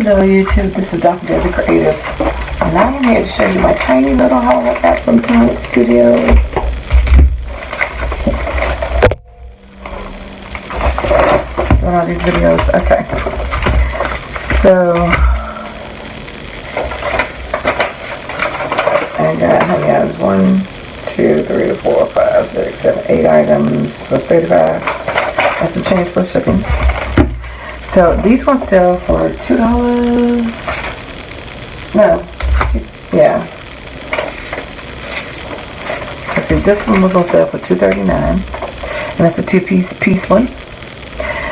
Hello YouTube, this is DaretoBeCreative, and I am here to show you my tiny little haul I got from Tonic Studios. Doing all these videos, okay. So I got how many items? 1, 2, 3, 4, 5, 6, 7, 8 items for $35. That's some change plus shipping. So these will sell for $2. No, yeah. Let's see, this one was on sale for $2.39, and that's a two-piece one.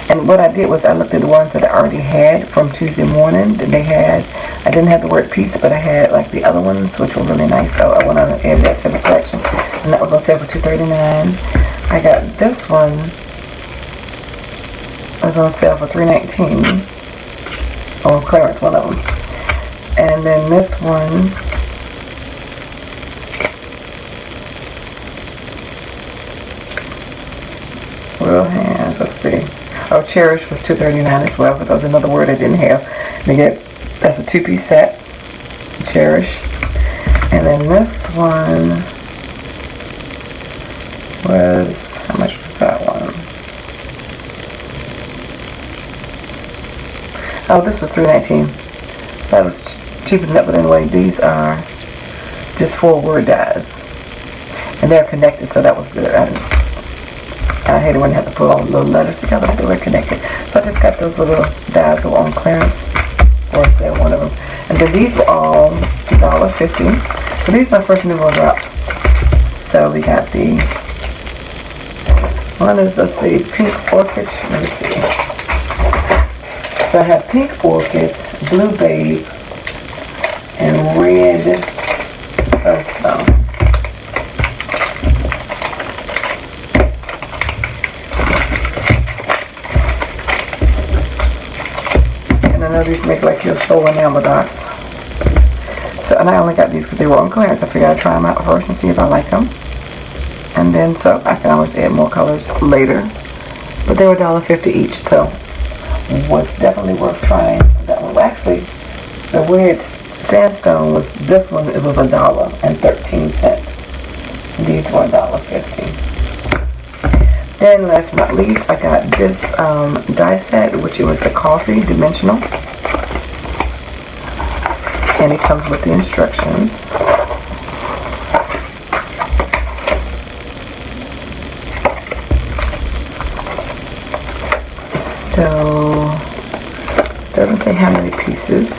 And what I did was I looked at the ones that I already had from Tuesday morning that they had. I didn't have the word piece, but I had like the other ones, which were really nice. So I went on and added that to the collection, and that was on sale for $2.39. I got this one. It was on sale for $3.19 on clearance, one of them. And then this one Real Hands, let's see. Oh, Cherish was $2.39 as well, but that was another word I didn't have. And that's a two-piece set, Cherish. And then this one was, how much was that one? Oh, this was $3.19. That was cheaper than that, but anyway, these are just 4-word dies. And they're connected, so that was good. I hate it when you have to put all the little letters together, but they were connected. So I just got those little dies that were on clearance, or say one of them. And then these were all $1.50. So these are my first new roll drops. So we got the, one is, let's see, Pink Orchid. Let me see. So I have Pink Orchid, Blue Babe, and Red Sunstone. And I know these make like your full enamel dots. So, and I only got these because they were on clearance. I figured I'd try them out first and see if I like them. And then, so I can always add more colors later. But they were $1.50 each, so was definitely worth trying that one. Well, actually, the Weird Sandstone was, this one, it was $1.13. These were $1.50. Then last but not least, I got this die set, which it was the coffee dimensional. And it comes with the instructions. So, doesn't say how many pieces,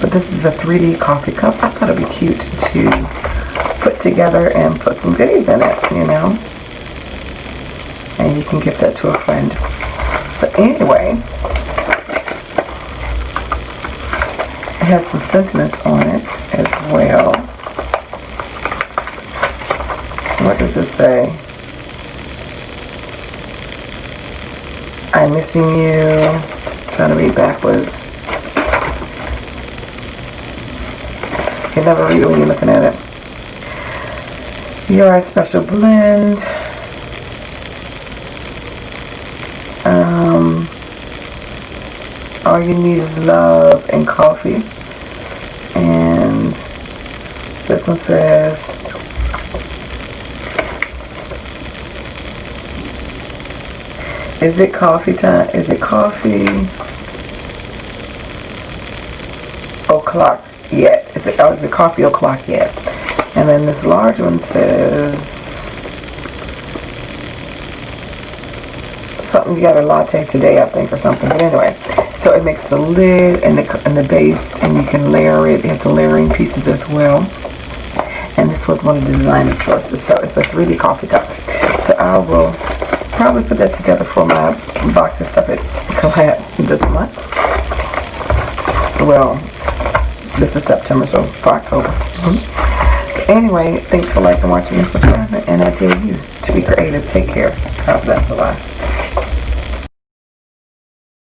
but this is the 3D coffee cup. I thought it'd be cute to put together and put some goodies in it, you know, and you can give that to a friend. So anyway, it has some sentiments on it as well. What does this say? I'm missing you. Trying to read backwards. You can never read it when you're looking at it. You're a special blend. All you need is love and coffee. And this one says, is it coffee time? Is it coffee o'clock yet? Is it coffee o'clock yet? And then this large one says something, you got a latte today, I think, or something. But anyway, so it makes the lid and the base, and you can layer it. It has the layering pieces as well. And this was one of the designer choices. So it's a 3D coffee cup. So I will probably put that together for my box of stuff at Collab this month. Well, this is September, so for October. So anyway, thanks for liking, watching, and subscribing. And I tell you to be creative. Take care. God bless. Bye-bye.